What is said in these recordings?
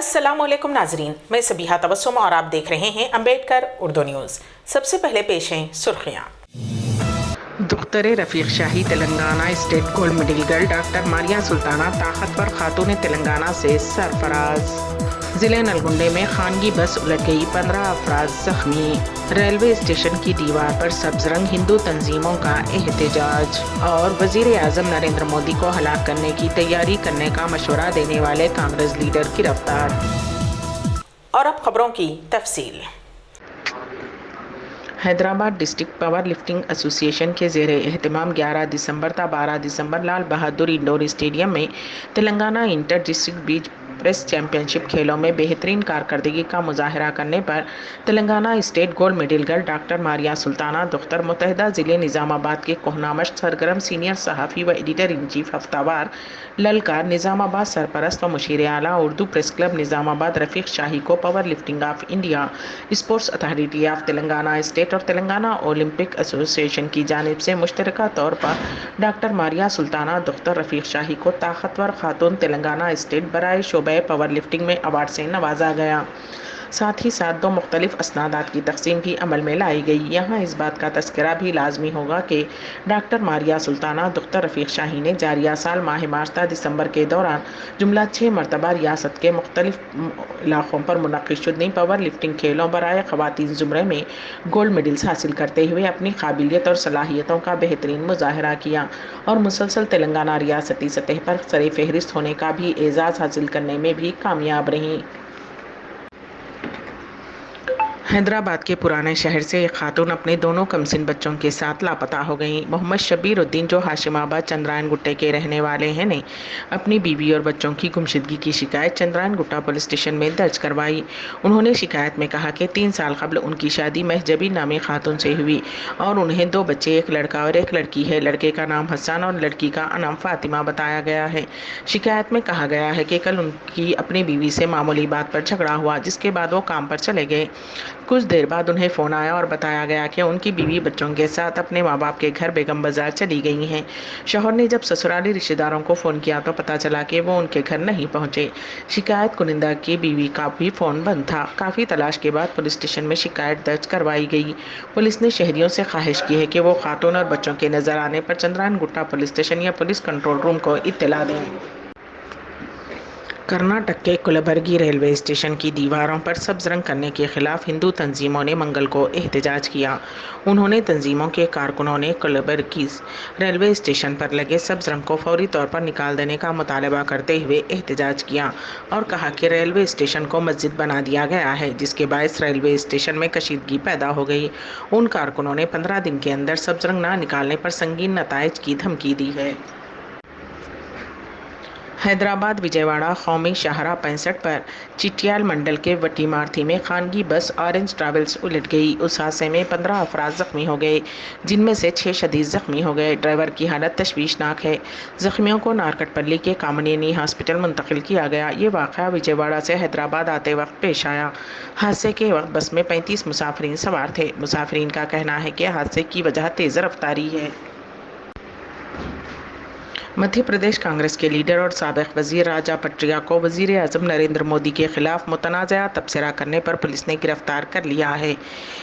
अस्सलामुअलैकुम नाजरीन, मैं सबीहा तबस्सुम और आप देख रहे हैं अम्बेडकर उर्दू न्यूज़। सबसे पहले पेश हैं सुर्खियाँ। दुख्तर Rafiq Shahi Telangana state gold medal girl doctor Maria Sultana ताकतवर खातून तेलंगाना से सरफराज। ज़िले नलगुंडे में खानगी बस उलट गई, 15 अफराद जख्मी। रेलवे स्टेशन की दीवार पर सब्ज रंग, हिंदू तंजीमों का एहतजाज। और वज़ीर आज़म नरेंद्र मोदी को हलाक करने की तैयारी करने का मशवरा देने वाले कांग्रेस लीडर गिरफ्तार। और अब खबरों की तफसील। Hyderabad district power lifting association के ज़ेरे एहतमाम 11 दिसंबर ta 12 दिसंबर लाल बहादुर इंडोर स्टेडियम में Telangana inter district bench press championship खेलों में बेहतरीन कारकर्दगी का मुजाहरा करने पर Telangana state gold medal girl doctor Maria Sultana दुख्तर मुत्तहिदा ज़िले निज़ामाबाद के कोहनामश सरगर्म सीनियर सहाफ़ी व एडिटर इन चीफ हफ्तावार ललकार निज़ामाबाद सरपरस्त व मुशीर आला उर्दू प्रेस क्लब निज़ामाबाद रफ़ीक शाही को power lifting of India, sports authority of Telangana state और तेलंगाना ओलंपिक एसोसिएशन की जानिब से मुश्तरका तौर पर डॉक्टर मारिया सुल्ताना दुख्तर रफ़ीक शाही को ताकतवर खातून तेलंगाना स्टेट बराए शोबे पावर लिफ्टिंग में अवार्ड से नवाजा गया। साथ ही साथ 2 मुख्तलिफ असनादात की तकसीम भी अमल में लाई गई। यहाँ इस बात का तस्करा भी लाजमी होगा कि डॉक्टर मारिया सुल्ताना दुख्तर रफ़ीक शाही ने जारिया साल माह मार्च ta दिसंबर के दौरान जुमला 6 मरतबा रियासत के मुख्तलिफ इलाकों पर मुनक़िद शुदा पावर लिफ्टिंग खेलों बराए ख़वातीन ज़ुमरे में गोल्ड मेडल्स हासिल करते हुए अपनी काबिलियत और सलाहियतों का बेहतरीन मुजाहरा किया और मुसलसल तेलंगाना रियासती सतह पर सरे फहरिस्त होने का भी एज़ाज़ हासिल करने में भी कामयाब रहीं। हैदराबाद के पुराने शहर से एक खातून अपने दोनों कमसिन बच्चों के साथ लापता हो गई। मोहम्मद शब्बीर उद्दीन, जो हाशिमाबाद चंद्रायन गुट्टे के रहने वाले हैं, ने अपनी बीवी और बच्चों की गुमशुदगी की शिकायत चंद्रायन गुट्टा पुलिस स्टेशन में दर्ज करवाई। उन्होंने शिकायत में कहा कि 3 साल कबल उनकी शादी महजबी नामी खातून से हुई और उन्हें 2 बच्चे, एक लड़का और एक लड़की है। लड़के का नाम हसन और लड़की का नाम फातिमा बताया गया है। शिकायत में कहा गया है कि कल उनकी अपनी बीवी से मामूली बात पर झगड़ा हुआ, जिसके बाद वो काम पर चले गए। कुछ देर बाद उन्हें फ़ोन आया और बताया गया कि उनकी बीवी बच्चों के साथ अपने माँ बाप के घर बेगम बाज़ार चली गई हैं। शौहर ने जब ससुराली रिश्तेदारों को फ़ोन किया तो पता चला कि वो उनके घर नहीं पहुँचे। शिकायत कुनिंदा की बीवी का भी फ़ोन बंद था। काफ़ी तलाश के बाद पुलिस स्टेशन में शिकायत दर्ज करवाई गई। पुलिस ने शहरियों से ख्वाहिश की है कि वो खातून और बच्चों के नज़र आने पर चंद्रायन गुट्टा पुलिस स्टेशन या पुलिस कंट्रोल रूम को इत्तला दें। कर्नाटक के कुलबर्गी रेलवे स्टेशन की दीवारों पर सब्ज रंग करने के खिलाफ हिंदू तंजीमों ने मंगल को एहतजाज किया। उन्होंने तंजीमों के कारकुनों ने कुलबर्गी रेलवे स्टेशन पर लगे सब्ज रंग को फौरी तौर पर निकाल देने का मुतालबा करते हुए एहतजाज किया और कहा कि रेलवे स्टेशन को मस्जिद बना दिया गया है, जिसके बायस रेलवे स्टेशन में कशीदगी पैदा हो गई। उन कारकुनों ने 15 दिन के अंदर सब्ज रंग न निकालने पर संगीन नताइज की धमकी दी है। हैदराबाद विजयवाड़ा कौमी शाहराह 65 पर चिटियाल मंडल के वटीमार्थी में खानगी बस ऑरेंज ट्रैवल्स उलट गई। उस हादसे में 15 अफराद जख्मी हो गए, जिनमें से 6 शदीद जख्मी हो गए। ड्राइवर की हालत तशवीशनाक है। जख्मियों को नारकटपल्ली के कामनेनी हॉस्पिटल मुंतकिल किया गया। ये वाक़या विजयवाड़ा से हैदराबाद आते वक्त पेश आया। हादसे के वक्त बस में 35 मुसाफिरीन सवार थे। मुसाफिरीन का कहना है कि हादसे की वजह तेज़ रफ्तारी है। मध्य प्रदेश कांग्रेस के लीडर और साबिक वजीर राजा पटरिया को वजीर आज़म नरेंद्र मोदी के खिलाफ मुतनाज़ा तबसरा करने पर पुलिस ने गिरफ्तार कर लिया है।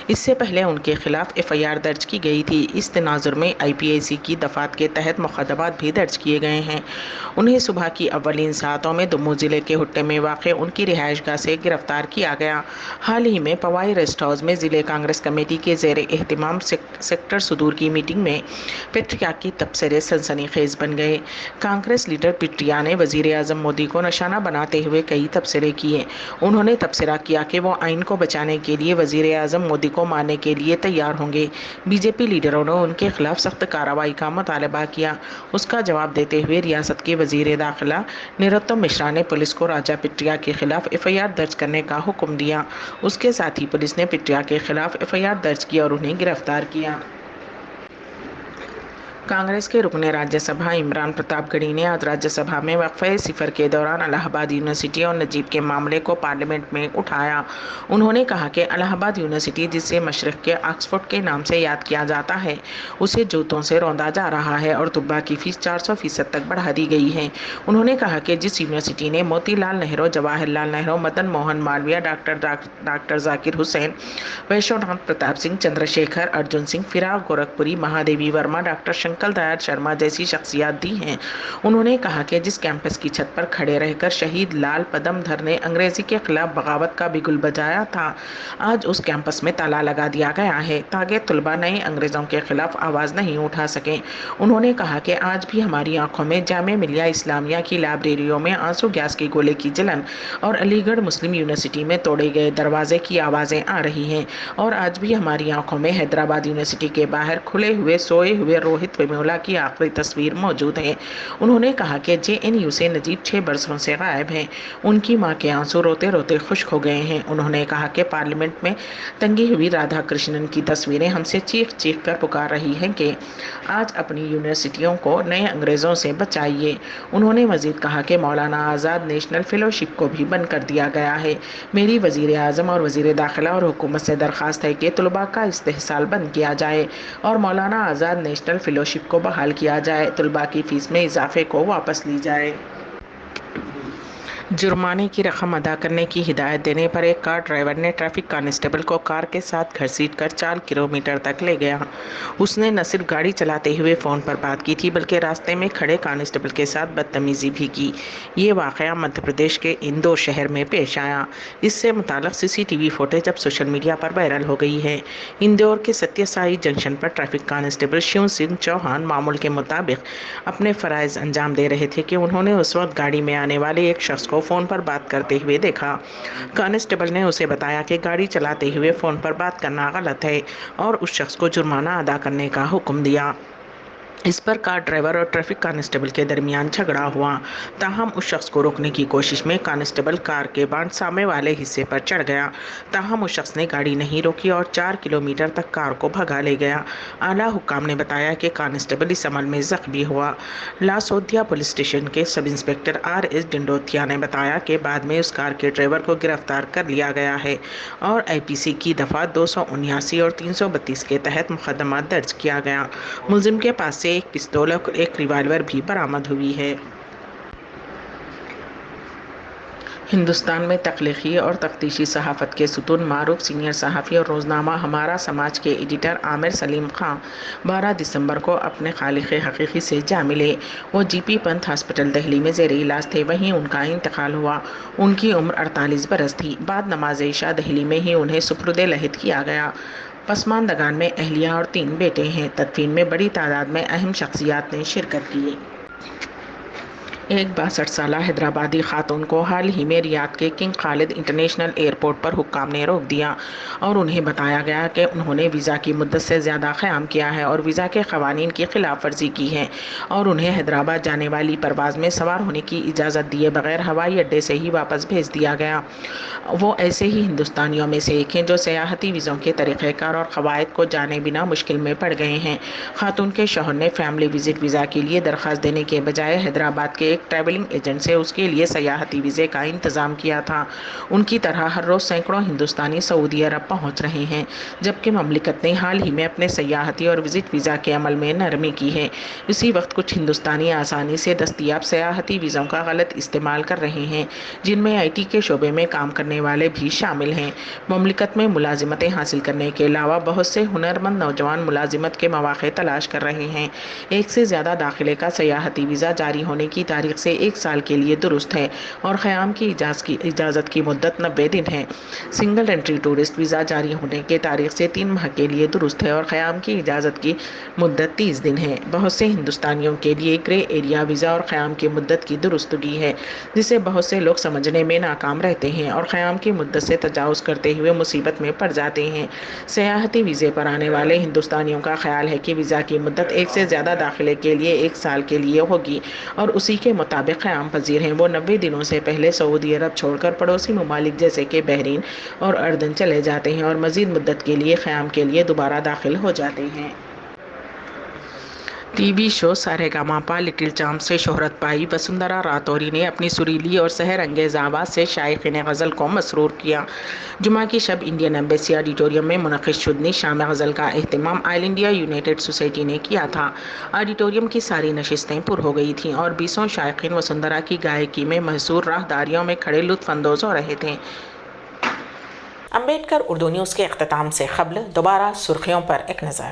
इससे पहले उनके खिलाफ FIR दर्ज की गई थी। इस तनाजुर में IPAC की दफात के तहत मुकदमात भी दर्ज किए गए हैं। उन्हें सुबह की अव्वलीन सातों में दमोह ज़िले के हुट्टे में वाक़ उनकी रिहाइशगाह से गिरफ्तार किया गया। हाल ही में पवाई रेस्ट हाउस में ज़िले कांग्रेस कमेटी के ज़ेर एहतमाम सेक्टर सुदूर की मीटिंग में पटरिया की तबसरे सनसनीखेज बन गए। कांग्रेस लीडर पटरिया ने वजीर आज़म मोदी को निशाना बनाते हुए कई तबसरे किए। उन्होंने तबसरा किया कि वो आइन को बचाने के लिए वजीर आज़म मोदी को मारने के लिए तैयार होंगे। BJP लीडरों ने उनके खिलाफ सख्त कार्रवाई का मुतालबा किया। उसका जवाब देते हुए रियासत के वजीर दाखिला नरोत्तम मिश्रा ने पुलिस को राजा पटरिया के खिलाफ FIR दर्ज करने का हुक्म दिया। उसके साथ ही पुलिस ने पटरिया के खिलाफ FIR दर्ज किया और उन्हें गिरफ्तार किया। कांग्रेस के रुकन राज्यसभा इमरान प्रताप गढ़ी ने आज राज्यसभा में वक्फे सिफर के दौरान इलाहाबाद यूनिवर्सिटी और नजीब के मामले को पार्लियामेंट में उठाया। उन्होंने कहा कि इलाहाबाद यूनिवर्सिटी, जिसे मशरक के ऑक्सफोर्ड के नाम से याद किया जाता है, उसे जूतों से रौंदा जा रहा है और तलबा की फीस 400% तक बढ़ा दी गई है। उन्होंने कहा कि जिस यूनिवर्सिटी ने मोतीलाल नेहरू, जवाहरलाल नेहरू, मदन मोहन मालवीय, डॉक्टर जाकिर हुसैन, वैश्वनाथ प्रताप सिंह, चंद्रशेखर, अर्जुन सिंह, फिराक गोरखपुरी, महादेवी वर्मा, डॉक्टर शंकर दयाल शर्मा जैसी शख्सियत दी हैं। उन्होंने कहा कि जिस कैंपस की छत पर खड़े रहकर शहीद लाल पदमधर ने अंग्रेजी के खिलाफ बगावत का बिगुल बजाया था, आज उस कैंपस में ताला लगा दिया गया है ताकि तलबा नए अंग्रेजों के खिलाफ आवाज नहीं उठा सकें। उन्होंने कहा कि आज भी हमारी आंखों में जामिया मिलिया इस्लामिया की लाइब्रेरियों में आंसू गैस के गोले की जलन और अलीगढ़ मुस्लिम यूनिवर्सिटी में तोड़े गए दरवाजे की आवाजें आ रही हैं, और आज भी हमारी आंखों में हैदराबाद यूनिवर्सिटी के बाहर खुले हुए सोए हुए रोहित वेमुला की आखिरी तस्वीर मौजूद है। उन्होंने कहा कि JNU से नजीब 6 बरसों से गायब हैं। उनकी मां के आंसू रोते रोते खुश्क हो गए हैं। उन्होंने कहा कि पार्लियामेंट में टंगी हुई राधा कृष्णन की तस्वीरें हमसे चीख चीख कर पुकार रही हैं कि आज अपनी यूनिवर्सिटियों को नए अंग्रेजों से बचाइए। उन्होंने मजीद कहा कि मौलाना आज़ाद नेशनल फेलोशिप को भी बंद कर दिया गया है। मेरी वजीर आज़म और वजीर दाखिला और हुकूमत से दरख्वास्त है कि तलबा का इस्तेहसाल बंद किया जाए और मौलाना आज़ाद नेशनल फेलोशिप को बहाल किया जाए। तलबा की फीस में इजाफे को वापस ली जाए। जुर्माने की रकम अदा करने की हिदायत देने पर एक कार ड्राइवर ने ट्रैफिक कांस्टेबल को कार के साथ घसीट कर 4 किलोमीटर तक ले गया। उसने न सिर्फ गाड़ी चलाते हुए फ़ोन पर बात की थी, बल्कि रास्ते में खड़े कांस्टेबल के साथ बदतमीजी भी की। ये वाक़या मध्य प्रदेश के इंदौर शहर में पेश आया। इससे मुताल्लिक़ CCTV फुटेज अब सोशल मीडिया पर वायरल हो गई है। इंदौर के सत्यसाई जंक्शन पर ट्रैफिक कांस्टेबल शिव सिंह चौहान मामूल के मुताबिक अपने फ़राइज़ अंजाम दे रहे थे कि उन्होंने उस वक्त गाड़ी में आने वाले एक शख्स को फ़ोन पर बात करते हुए देखा। कांस्टेबल ने उसे बताया कि गाड़ी चलाते हुए फ़ोन पर बात करना गलत है और उस शख्स को जुर्माना अदा करने का हुक्म दिया। इस पर कार ड्राइवर और ट्रैफिक कांस्टेबल के दरमियान झगड़ा हुआ। ताहम उस शख्स को रोकने की कोशिश में कांस्टेबल कार के बाद सामने वाले हिस्से पर चढ़ गया। ताहम उस शख्स ने गाड़ी नहीं रोकी और 4 किलोमीटर तक कार को भगा ले गया। आला हुक्काम ने बताया कि कांस्टेबल इस अमल में जख्मी हुआ। लासोदिया पुलिस स्टेशन के सब इंस्पेक्टर RS डिंडोतिया ने बताया कि बाद में उस कार के ड्राइवर को गिरफ्तार कर लिया गया है और IPC की दफ़ा 279 और 332 के तहत मुकदमा दर्ज किया गया। मुलजिम के पास से एक पिस्तौल और एक रिवाल्वर भी बरामद हुई है। हिंदुस्तान में तख्लीकी और तफ्तीशी सहाफ़त के सुतून मारूफ सीनियर सहाफ़ी और रोज़नामा हमारा समाज के एडिटर आमिर सलीम खां 12 दिसंबर को अपने खालिक़ हकीकी से जा मिले। वो GP पंत हॉस्पिटल दिल्ली में ज़ेर इलाज थे, वहीं उनका इंतकाल हुआ। उनकी उम्र 48 बरस थी। बाद नमाज इशा दिल्ली में ही उन्हें सुपुर्द लहिद किया गया। पसमानदगान में अहलिया और 3 बेटे हैं। तदफीन में बड़ी तादाद में अहम शख्सियात ने शिरकत की। एक 62 साला हैदराबादी खातून को हाल ही में रियाद के किंग खालिद इंटरनेशनल एयरपोर्ट पर हुक्काम ने रोक दिया और उन्हें बताया गया कि उन्होंने वीज़ा की मुद्दत से ज़्यादा क़याम किया है और वीज़ा के क़वानीन की खिलाफ वर्जी की है, और उन्हें हैदराबाद जाने वाली परवाज़ में सवार होने की इजाज़त दिए बगैर हवाई अड्डे से ही वापस भेज दिया गया। वो ऐसे ही हिंदुस्तानियों में से एक हैं जो सियाहती वीज़ों के तरीक़ेकार और क़वायद को जाने बिना मुश्किल में पड़ गए हैं। खातून के शौहर ने फैमिली विज़िट वीज़ा के लिए दरख्वास्त देने के बजाय हैदराबाद के ट्रैवलिंग एजेंट से उसके लिए सयाहती वीज़े का इंतज़ाम किया था। उनकी तरह हर रोज़ सैकड़ों हिंदुस्तानी सऊदी अरब पहुंच रहे हैं, जबकि ममलिकत ने हाल ही में अपने सयाहती और विज़िट वीज़ा के अमल में नरमी की है। इसी वक्त कुछ हिंदुस्तानी आसानी से दस्तयाब सयाहती वीज़ों का गलत इस्तेमाल कर रहे हैं, जिनमें IT के शोबे में काम करने वाले भी शामिल हैं। ममलिकत में मुलाजिमतें हासिल करने के अलावा बहुत से हुनरमंद नौजवान मुलाजिमत के मौक़े तलाश कर रहे हैं। एक से ज़्यादा दाखिले का सयाहती वीज़ा जारी होने की तारीख से 1 साल के लिए दुरुस्त है और क़याम की इजाज़त की मुद्दत 90 दिन है। सिंगल एंट्री टूरिस्ट वीज़ा जारी होने के तारीख से 3 माह के लिए दुरुस्त है और क़याम की इजाज़त की मुद्दत 30 दिन है। बहुत से हिंदुस्तानियों के लिए ग्रे एरिया वीज़ा और क़याम की मुद्दत की दुरुस्तगी है, जिसे बहुत से लोग समझने में नाकाम रहते हैं और क़याम की मुद्दत से तजावुज़ करते हुए मुसीबत में पड़ जाते हैं। सयाहती वीज़े पर आने वाले हिंदुस्तानियों का ख्याल है कि वीज़ा की मुद्दत 1 से ज़्यादा दाखिले के लिए 1 साल के लिए होगी और उसी के मुताबिक क़याम पजीर हैं। वो 90 दिनों से पहले सऊदी अरब छोड़कर पड़ोसी ममालिक जैसे कि बहरीन और अर्दन चले जाते हैं और मज़ीद मुद्दत के लिए क़याम के लिए दोबारा दाखिल हो जाते हैं। ٹی وی شو سارےگاماپا لٹل چامپ سے شہرت پائی وسندھرا راتوری نے اپنی سریلی اور سحر انگیز آواز سے شائقین غزل کو مسرور کیا۔ جمعہ کی شب انڈین ایمبیسی آڈیٹوریم میں منعقد شدنی شام غزل کا اہتمام آل انڈیا یونائٹڈ سوسائٹی نے کیا تھا۔ آڈیٹوریم کی ساری نشستیں پر ہو گئی تھیں اور بیسوں شائقین وسندھرا کی گائکی میں محصور راہداریوں میں کھڑے لطف اندوز ہو رہے تھے۔ امبیڈکر اردو نیوز کے اختتام سے قبل دوبارہ سرخیوں پر ایک نظر۔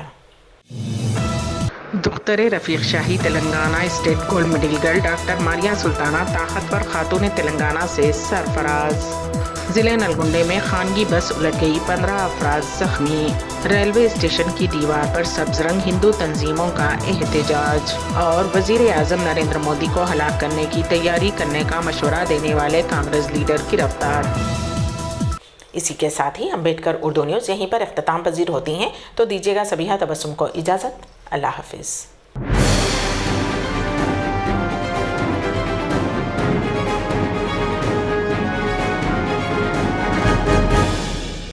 دختر Rafiq Shahi Telangana state gold medal girl doctor Maria Sultana طاقتور خاتون تلنگانہ سے سرفراز۔ ضلع نلگنڈے میں خانگی بس الٹ گئی، 15 افراد زخمی۔ ریلوے اسٹیشن کی دیوار پر سبز رنگ، ہندو تنظیموں کا احتجاج۔ اور وزیر اعظم نریندر مودی کو ہلاک کرنے کی تیاری کرنے کا مشورہ دینے والے کانگریس لیڈر گرفتار۔ اسی کے ساتھ ہی امبیڈکر اردو نیوز یہیں پر اختتام پذیر ہوتی ہیں، تو دیجیے گا سبیحہ تبسم کو اجازت۔ اللہ حافظ۔